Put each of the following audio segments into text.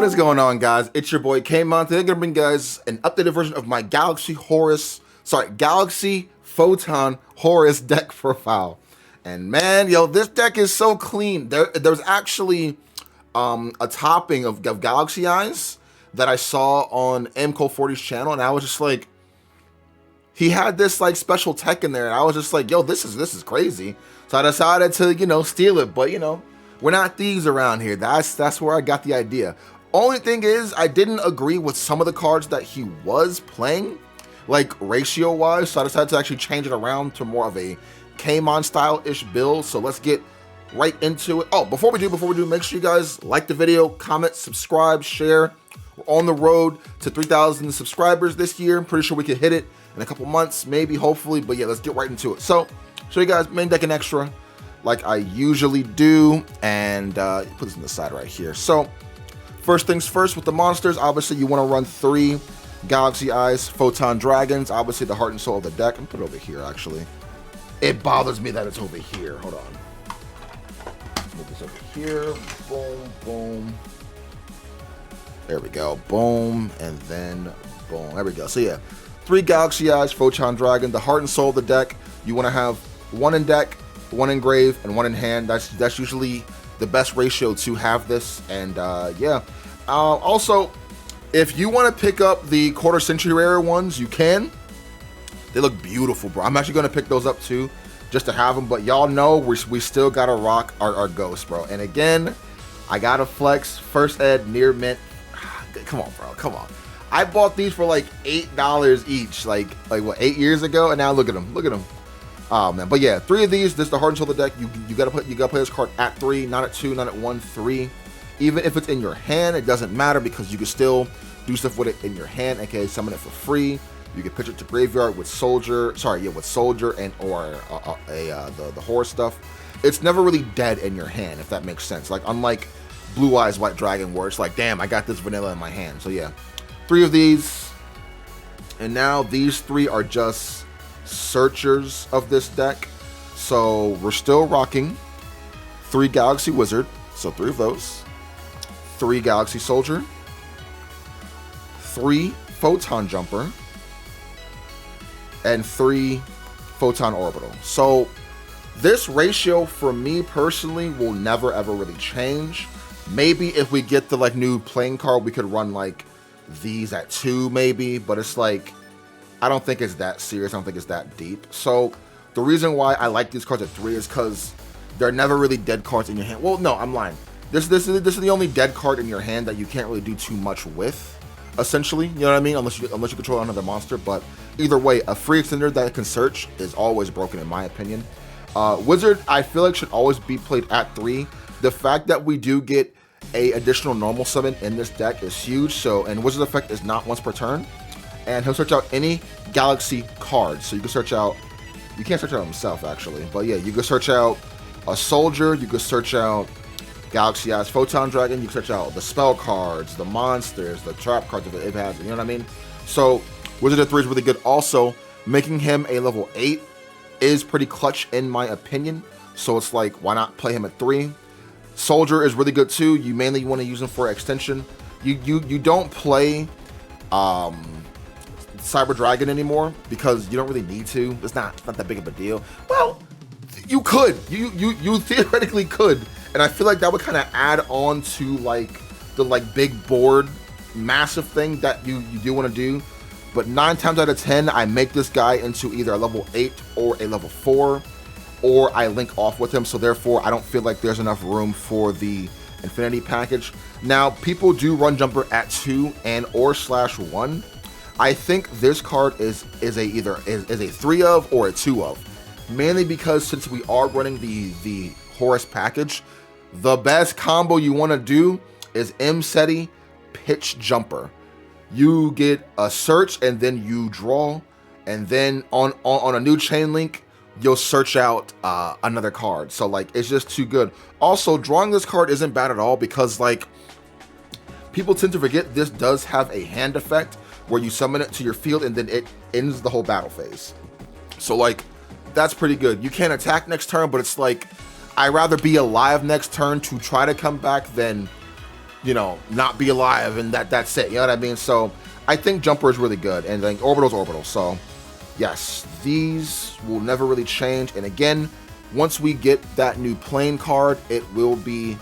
What is going on, guys? It's your boy Kamon. Today I'm gonna bring you guys an updated version of my Galaxy Photon Horus deck profile. And man, yo, this deck is so clean. There's actually a topping of Galaxy Eyes that I saw on MCO40's channel, and I was just like, he had this like special tech in there, and I was just like, yo, this is crazy. So I decided to, you know, steal it, but you know, we're not thieves around here. That's where I got the idea. Only thing is, I didn't agree with some of the cards that he was playing, like ratio-wise, so I decided to actually change it around to more of a Kamon style-ish build. So let's get right into it. Oh, before we do, make sure you guys like the video, comment, subscribe, share. We're on the road to 3,000 subscribers this year. I'm pretty sure we can hit it in a couple months, maybe, hopefully, but yeah, let's get right into it. So, show you guys main deck and extra, like I usually do, and put this on the side right here. So, first things first with the monsters, obviously you want to run 3 Galaxy Eyes Photon Dragons, obviously the heart and soul of the deck. I'm gonna put it over here, actually. It bothers me that it's over here. Hold on. Move this over here. Boom, boom. There we go. Boom, and then boom. There we go. So yeah, 3 Galaxy Eyes Photon Dragon, the heart and soul of the deck. You want to have 1 in deck, 1 in grave, and 1 in hand. That's usually the best ratio to have this. And yeah, also, if you want to pick up the quarter century rare ones, you can. They look beautiful, bro. I'm actually going to pick those up too, just to have them. But y'all know we still got to rock our ghosts, bro. And again, I got to flex first ed near mint. Come on, bro. Come on. I bought these for like $8 each, like what, 8 years ago, and now look at them. Look at them. Oh man, but yeah, 3 of these. This is the heart and soul of the deck. You gotta play this card at 3, not at 2, not at 1, 3. Even if it's in your hand, it doesn't matter because you can still do stuff with it in your hand. Okay, summon it for free. You can pitch it to graveyard with soldier. Sorry, yeah, with soldier and or the Horus stuff. It's never really dead in your hand, if that makes sense. Like unlike Blue Eyes White Dragon, where it's like, damn, I got this vanilla in my hand. So yeah, 3 of these, and now these 3 are just searchers of this deck. So we're still rocking 3 Galaxy Wizard, so 3 of those, 3 Galaxy Soldier, 3 Photon Jumper, and 3 Photon Orbital. So this ratio for me personally will never ever really change. Maybe if we get the like new playing card, we could run like these at 2 maybe, but it's like, I don't think it's that serious. I don't think it's that deep. So the reason why I like these cards at 3 is because they're never really dead cards in your hand. Well, no, I'm lying. This is the only dead card in your hand that you can't really do too much with, essentially. You know what I mean? Unless you control another monster. But either way, a free extender that can search is always broken in my opinion. Wizard, I feel like should always be played at 3. The fact that we do get a additional normal summon in this deck is huge. So, and Wizard effect is not once per turn. And he'll search out any Galaxy card. So you can search out, you can't search out himself actually, but yeah, you can search out a soldier, you can search out Galaxy Eyes Photon Dragon, you can search out the spell cards, the monsters, the trap cards if it has, you know what I mean? So Wizard of 3 is really good. Also, making him a level 8 is pretty clutch in my opinion. So it's like, why not play him at 3? Soldier is really good too. You mainly want to use him for extension. You don't play Cyber Dragon anymore because you don't really need to. It's not that big of a deal. Well, you could. You theoretically could, and I feel like that would kind of add on to like the like big board massive thing that you do want to do. But 9 times out of 10, I make this guy into either a level 8 or a level 4, or I link off with him. So therefore, I don't feel like there's enough room for the Infinity package. Now, people do run Jumper at 2 and or /1. I think this card is either a 3 of or a 2 of, mainly because since we are running the Horus package, the best combo you want to do is M-Seti Pitch Jumper. You get a search and then you draw, and then on a new chain link, you'll search out another card. So like, it's just too good. Also, drawing this card isn't bad at all because like, people tend to forget this does have a hand effect where you summon it to your field and then it ends the whole battle phase. So like, that's pretty good. You can't attack next turn, but it's like, I'd rather be alive next turn to try to come back than you know, not be alive, and that's it. You know what I mean? So I think Jumper is really good, and then Orbital's Orbital. So yes, these will never really change. And again, once we get that new plane card, it will be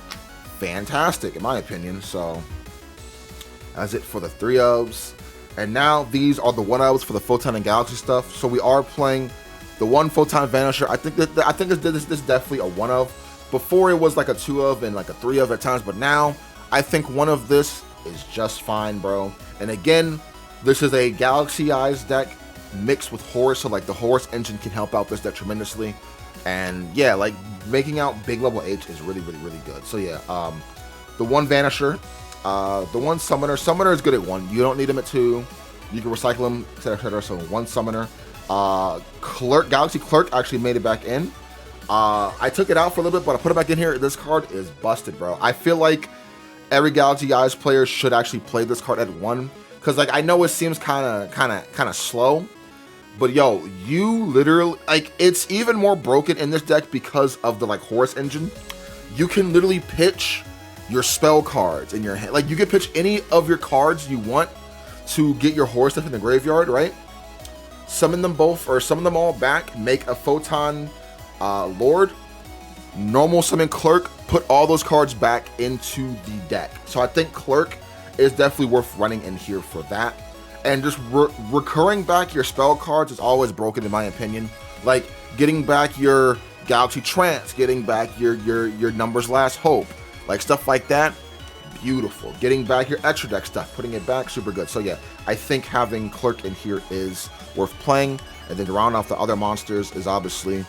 fantastic, in my opinion. So that's it for the 3-ofs. And now these are the 1-ofs for the Photon and Galaxy stuff. So we are playing the 1 Photon Vanisher. I think this is definitely a 1-of. Before it was like a 2-of and like a 3-of at times, but now I think 1 of this is just fine, bro. And again, this is a Galaxy Eyes deck mixed with Horus, so like the Horus engine can help out this deck tremendously. And yeah, like making out big level H is really good. So yeah, the 1 Vanisher, the 1 Summoner. Summoner is good at 1. You don't need him at 2. You can recycle him, etc. So 1 Summoner. Clerk, Galaxy Clerk actually made it back in. I took it out for a little bit, but I put it back in here. This card is busted, bro. I feel like every Galaxy Eyes player should actually play this card at 1, because like I know it seems kind of slow, but yo, you literally, like, it's even more broken in this deck because of the like Horus engine. You can literally pitch your spell cards in your hand. Like, you can pitch any of your cards you want to get your Horus stuff in the graveyard, right? Summon them both, or summon them all back, make a Photon Lord, normal summon Clerk, put all those cards back into the deck. So I think Clerk is definitely worth running in here for that. And just recurring back your spell cards is always broken, in my opinion. Like getting back your Galaxy Trance, getting back your Numbers Last Hope, like stuff like that, beautiful. Getting back your extra deck stuff, putting it back, super good. So yeah, I think having Clerk in here is worth playing. And then to round off the other monsters is obviously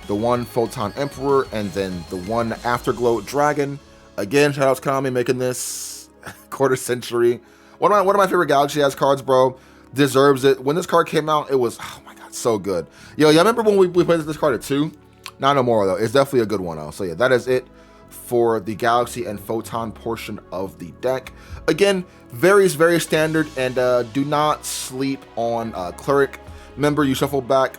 the 1 Photon Emperor, and then the 1 Afterglow Dragon. Again, shout out to Kamon making this quarter century. One of my favorite Galaxy Eyes cards, bro. Deserves it. When this card came out, it was, oh my god, so good. Yo, y'all remember when we played this card at 2? Not no more, though. It's definitely a good one, though. So yeah, that is it for the Galaxy and Photon portion of the deck. Again, very standard, and do not sleep on Cleric. Remember, you shuffle back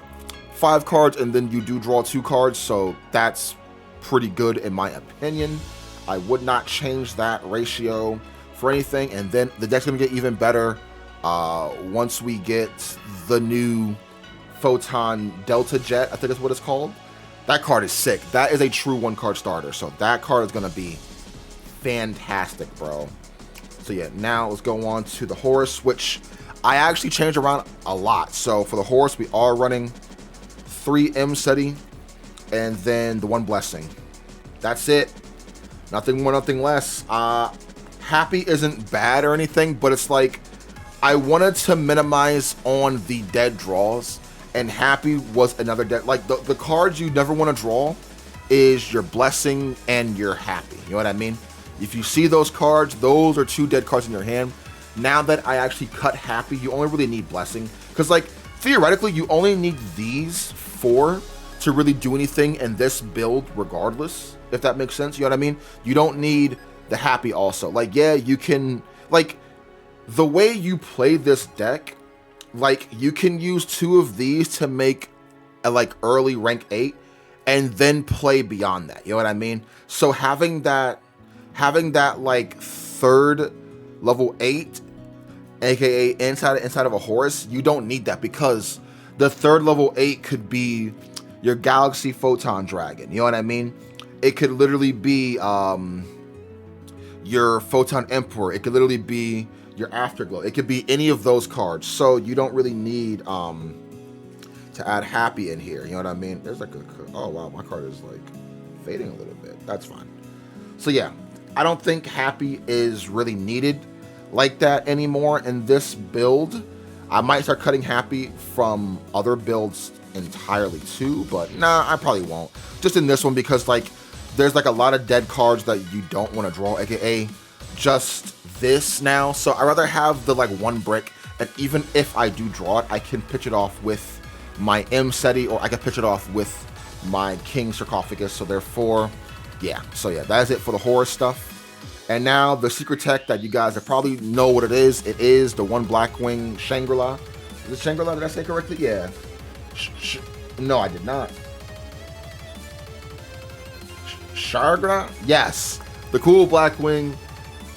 5 cards, and then you do draw 2 cards, so that's pretty good in my opinion. I would not change that ratio for anything. And then the deck's gonna get even better once we get the new Photon Delta Jet, I think that's what it's called. That card is sick. That is a true 1-card starter, so that card is gonna be fantastic, bro. So yeah, now let's go on to the Horus, which I actually changed around a lot. So for the Horus, we are running 3 M SETI, and then the 1 Blessing. That's it. Nothing more, nothing less. Happy isn't bad or anything, but it's like I wanted to minimize on the dead draws, and Happy was another dead. Like the cards you never want to draw is your Blessing and your Happy. You know what I mean? If you see those cards, those are 2 dead cards in your hand. Now that I actually cut Happy, you only really need Blessing, because like theoretically you only need these 4 to really do anything in this build regardless, if that makes sense. You know what I mean? You don't need the Happy also. Like, yeah, you can, like, the way you play this deck, like, you can use 2 of these to make a, like, early rank 8, and then play beyond that. You know what I mean? So having that, like, 3rd level 8, aka inside of a Horus, you don't need that, because the 3rd level 8 could be your Galaxy Photon Dragon. You know what I mean? It could literally be your Photon Emperor. It could literally be your Afterglow. It could be any of those cards. So you don't really need to add Happy in here. You know what I mean? There's like a, oh wow, my card is like fading a little bit. That's fine. So yeah, I don't think Happy is really needed like that anymore in this build. I might start cutting Happy from other builds entirely too, but nah, I probably won't. Just in this one, because like there's like a lot of dead cards that you don't want to draw, aka just this now. So I'd rather have the like 1 brick, and even if I do draw it, I can pitch it off with my M SETI, or I can pitch it off with my King Sarcophagus. So therefore, yeah. So yeah, that is it for the Horus stuff. And now the secret tech that you guys probably know what it is. It is the 1 Blackwing Shangri-La. Is it Shangri-La? Did I say correctly? Yeah. No, I did not. Shangri-La? Yes. The cool Blackwing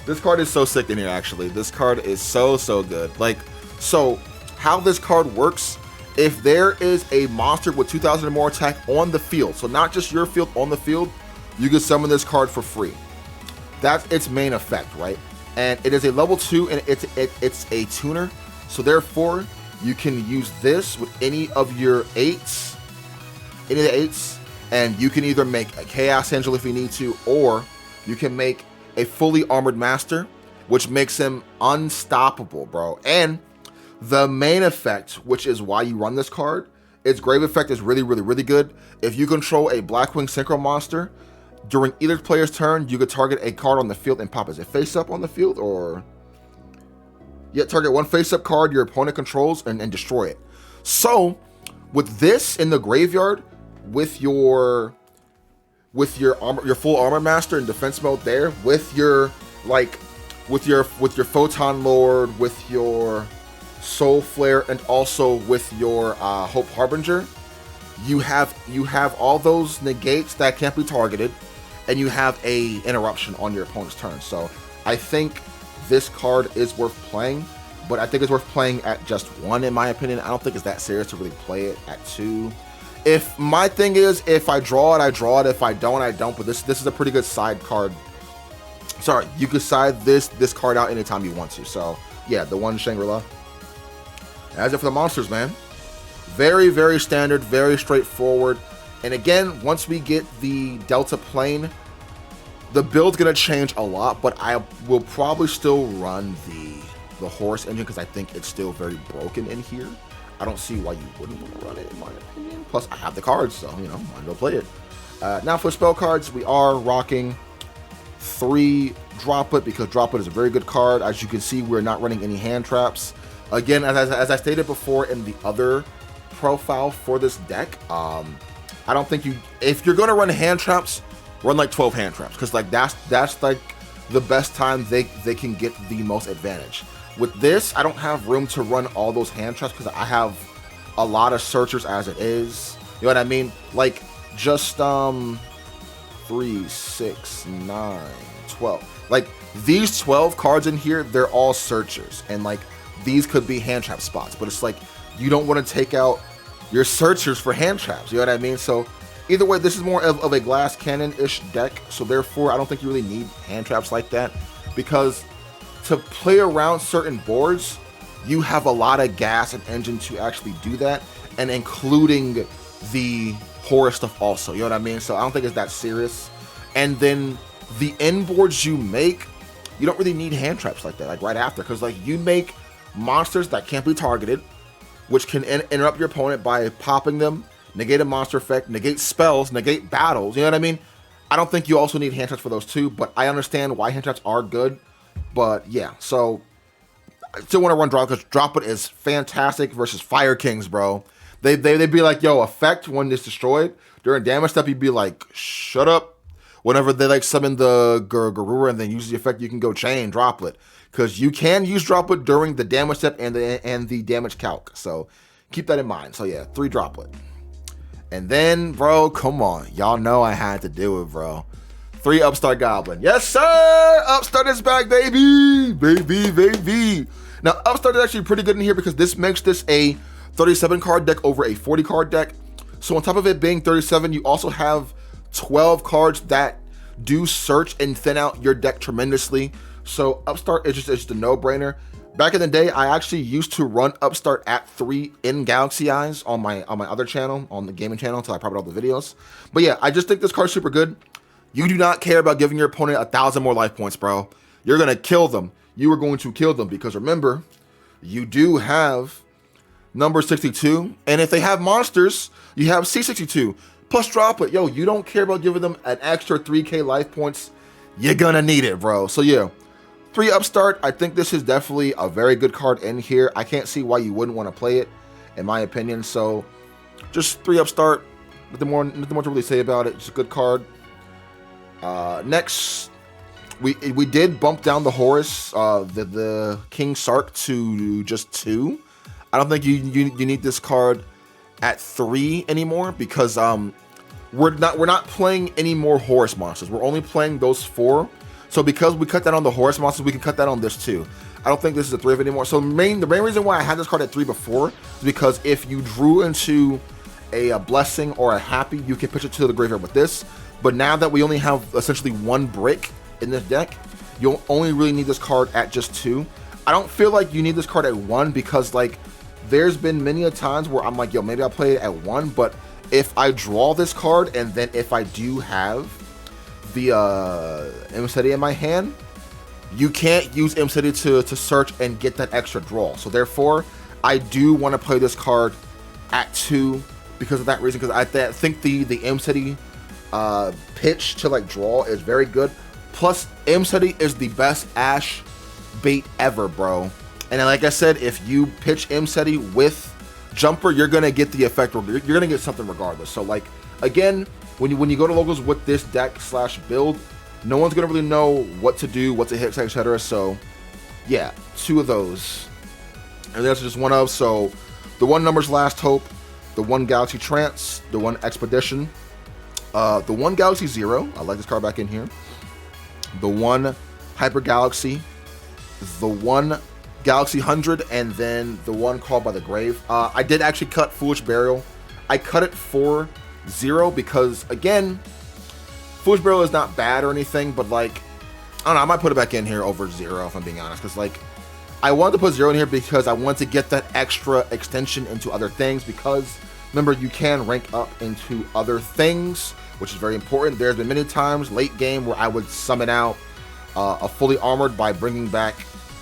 This card is so sick in here, actually. This card is so good. Like, so how this card works, if there is a monster with 2,000 or more attack on the field, so not just your field, on the field, you can summon this card for free. That's its main effect, right? And it is a level 2, and it's a tuner. So therefore, you can use this with any of your 8s, and you can either make a Chaos Angel if you need to, or you can make a fully armored master, which makes him unstoppable, bro. And the main effect, which is why you run this card, its grave effect is really good. If you control a Blackwing Synchro monster, during either player's turn, you could target a card on the field and pop. Is it face up on the field, or target one face up card your opponent controls and destroy it. So with this in the graveyard, with your full armor master in defense mode there, with your photon lord, with your soul flare, and also with your hope harbinger, you have all those negates that can't be targeted, and you have a interruption on your opponent's turn. So I think this card is worth playing, but I think it's worth playing at just 1 in my opinion. I don't think it's that serious to really play it at 2. If my thing is, if I draw it, I draw it. If I don't, I don't. But this is a pretty good side card. Sorry, you could side this card out anytime you want to. So yeah, the one Shangri-La. That's it for the monsters, man. Very standard, very straightforward. And again, once we get the Delta Plane, the build's gonna change a lot, but I will probably still run the Horus engine because I think it's still very broken in here. I don't see why you wouldn't want to run it, in my opinion. Plus, I have the cards, so, you know, might as well play it. Now for spell cards, we are rocking 3 Droplet, because Droplet is a very good card. As you can see, we're not running any hand traps. Again, as I stated before in the other profile for this deck, I don't think if you're going to run hand traps, run like 12 hand traps, because like that's like the best time they can get the most advantage. With this, I don't have room to run all those hand traps because I have a lot of searchers as it is. You know what I mean? Like just 3, 6, 9, 12. Like these 12 cards in here, they're all searchers, and like these could be hand trap spots, but it's like you don't want to take out your searchers for hand traps. You know what I mean? So either way, this is more of a glass cannon-ish deck, so therefore I don't think you really need hand traps like that, because to play around certain boards, you have a lot of gas and engine to actually do that, and including the Horus stuff also. You know what I mean? So I don't think it's that serious. And then the end boards you make, you don't really need hand traps like that, like right after, because like you make monsters that can't be targeted, which can interrupt your opponent by popping them, negate a monster effect, negate spells, negate battles. You know what I mean? I don't think you also need hand traps for those too, but I understand why hand traps are good. But yeah, so I still want to run Droplet, because Droplet is fantastic versus Fire Kings, bro. They'd be like, yo, effect when it's destroyed. During damage step, you'd be like, shut up. Whenever they like summon the Garura and then use the effect, you can go chain Droplet, because you can use Droplet during the damage step and the damage calc. So keep that in mind. So yeah, 3 Droplet. And then, bro, come on. Y'all know I had to do it, bro. 3 Upstart Goblin. Yes, sir! Upstart is back, baby! Baby! Now, Upstart is actually pretty good in here because this makes this a 37 card deck over a 40 card deck. So on top of it being 37, you also have 12 cards that do search and thin out your deck tremendously. So Upstart is just a no-brainer. Back in the day, I actually used to run Upstart at 3 in Galaxy Eyes on my other channel, on the gaming channel, until I probably all the videos. But yeah, I just think this card's super good. You do not care about giving your opponent 1,000 more life points, bro. You're going to kill them. You are going to kill them, because remember, you do have number 62. And if they have monsters, you have C62. Plus Droplet. Yo, you don't care about giving them an extra 3k life points. You're going to need it, bro. So yeah, 3 Upstart. I think this is definitely a very good card in here. I can't see why you wouldn't want to play it, in my opinion. So just 3 Upstart. Nothing more to really say about it. It's a good card. Next, we did bump down the Horus, the King Sark, to just 2. I don't think you need this card at 3 anymore, because we're not playing any more Horus monsters. We're only playing those 4. So because we cut that on the Horus monsters, we can cut that on this too. I don't think this is a 3 of anymore. So the main reason why I had this card at 3 before is because if you drew into a blessing or a happy, you can pitch it to the graveyard with this. But now that we only have essentially 1 brick in this deck, you'll only really need this card at just 2. I don't feel like you need this card at 1 because like there's been many a times where I'm like, yo, maybe I'll play it at 1, but if I draw this card and then if I do have the M-City in my hand, you can't use M-City to search and get that extra draw. So therefore, I do want to play this card at 2 because of that reason, because I think the M-City pitch to like draw is very good. Plus, M-City is the best Ash bait ever, bro. And like I said, if you pitch M-City with Jumper, you're gonna get the effect, or you're gonna get something regardless. So like, again, when you go to logos with this deck slash build, no one's gonna really know what to do, what to hit, etc. So yeah, 2 of those. And there's just 1 of, so the 1 Number's Last Hope, the 1 Galaxy Trance, the 1 Expedition, the 1 Galaxy Zero, I like this card back in here, the 1 Hyper Galaxy, the 1 Galaxy 100, and then the 1 Called by the Grave. I did actually cut Foolish Burial. I cut it for 0 because, again, Foolish Burial is not bad or anything, but like, I don't know, I might put it back in here over 0 if I'm being honest, because like, I wanted to put 0 in here because I wanted to get that extra extension into other things, because remember, you can rank up into other things, which is very important. There's been many times late game where I would summon out a fully armored by bringing back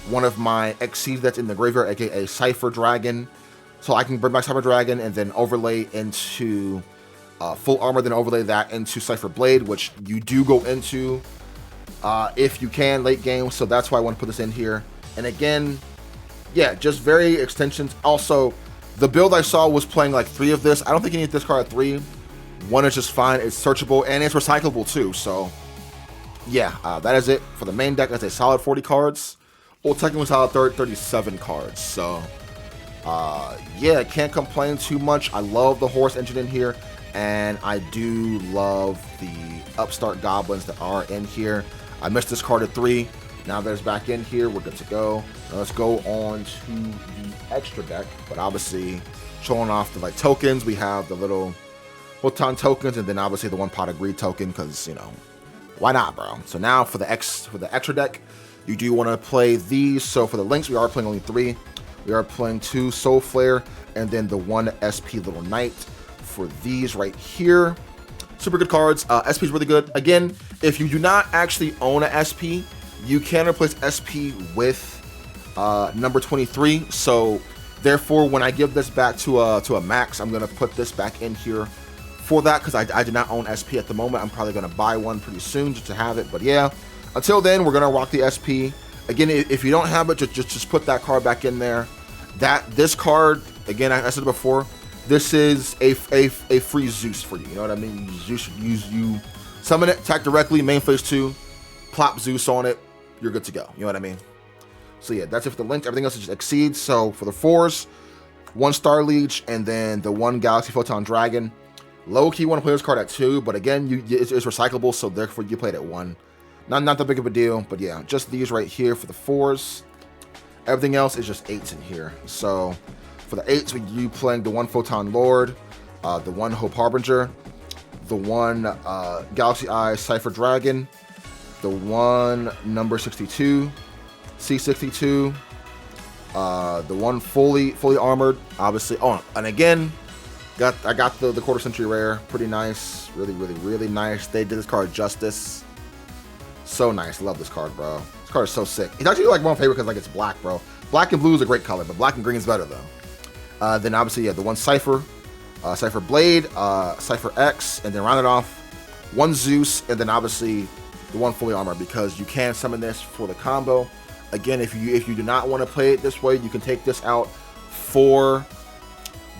one of my XCs that's in the graveyard, aka Cypher Dragon. So I can bring back Cypher Dragon and then overlay into full armor, then overlay that into Cypher Blade, which you do go into if you can late game. So that's why I want to put this in here. And again, yeah, just very extensions. Also, the build I saw was playing like 3 of this. I don't think you need this card at 3. 1 is just fine. It's searchable and it's recyclable too. So yeah, that is it for the main deck. That's a solid 40 cards. Well, technically solid 37 cards. So yeah, can't complain too much. I love the Horus engine in here, and I do love the Upstart Goblins that are in here. I missed this card at 3. Now that it's back in here, we're good to go. Now let's go on to the extra deck, but obviously showing off the like tokens. We have the little photon tokens, and then obviously the 1 Pot of Greed token, because you know, why not, bro? So now for the extra deck, you do want to play these. So for the links, we are playing only 3. We are playing 2 Soul Flare, and then the 1 SP Little Knight for these right here. Super good cards. SP is really good. Again, if you do not actually own a SP, you can replace SP with number 23. So therefore, when I give this back to a max, I'm gonna put this back in here for that, because I do not own SP at the moment. I'm probably gonna buy one pretty soon just to have it. But yeah, until then, we're gonna rock the SP. Again, if you don't have it, just put that card back in there. This card, again, I said it before, this is a free Zeus for you. You know what I mean? You summon it, attack directly, main phase 2, plop Zeus on it, you're good to go. You know what I mean? So yeah, that's it for the link. Everything else is just exceeds. So for the 4s, 1 Star Leech, and then the 1 Galaxy Photon Dragon. Low key want to play this card at 2, but again, it's recyclable, so therefore you play it at 1. Not that big of a deal, but yeah, just these right here for the 4s. Everything else is just 8s in here. So for the 8s, you playing the 1 Photon Lord, the 1 Hope Harbinger, the 1 Galaxy Eye Cypher Dragon, the 1 number 62, C62, the 1 fully armored, obviously. Oh, and again, I got the quarter century rare, pretty nice, really nice. They did this card justice, so nice. Love this card, bro. This card is so sick. It's actually like one favorite because like it's black, bro. Black and blue is a great color, but black and green is better though. Then obviously, yeah, the 1 Cypher, Cypher Blade, Cypher X, and then round it off, 1 Zeus, and then obviously the 1 fully armored, because you can summon this for the combo. Again, if you do not want to play it this way, you can take this out for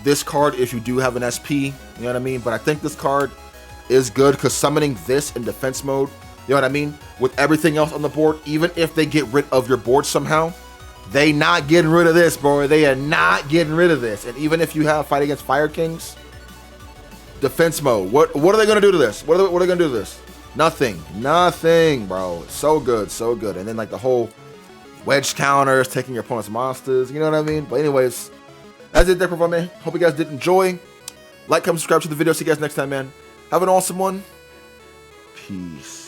this card if you do have an SP, you know what I mean? But I think this card is good because summoning this in defense mode, you know what I mean? With everything else on the board, even if they get rid of your board somehow, they not getting rid of this, bro. They are not getting rid of this. And even if you have Fight Against Fire Kings, defense mode, what are they going to do to this? What are they going to do to this? Nothing, bro. So good, so good. And then like the whole wedge counters, taking your opponent's monsters, you know what I mean? But anyways, that's it, deck profile, man. Hope you guys did enjoy. Like, comment, subscribe to the video. See you guys next time, man. Have an awesome one. Peace.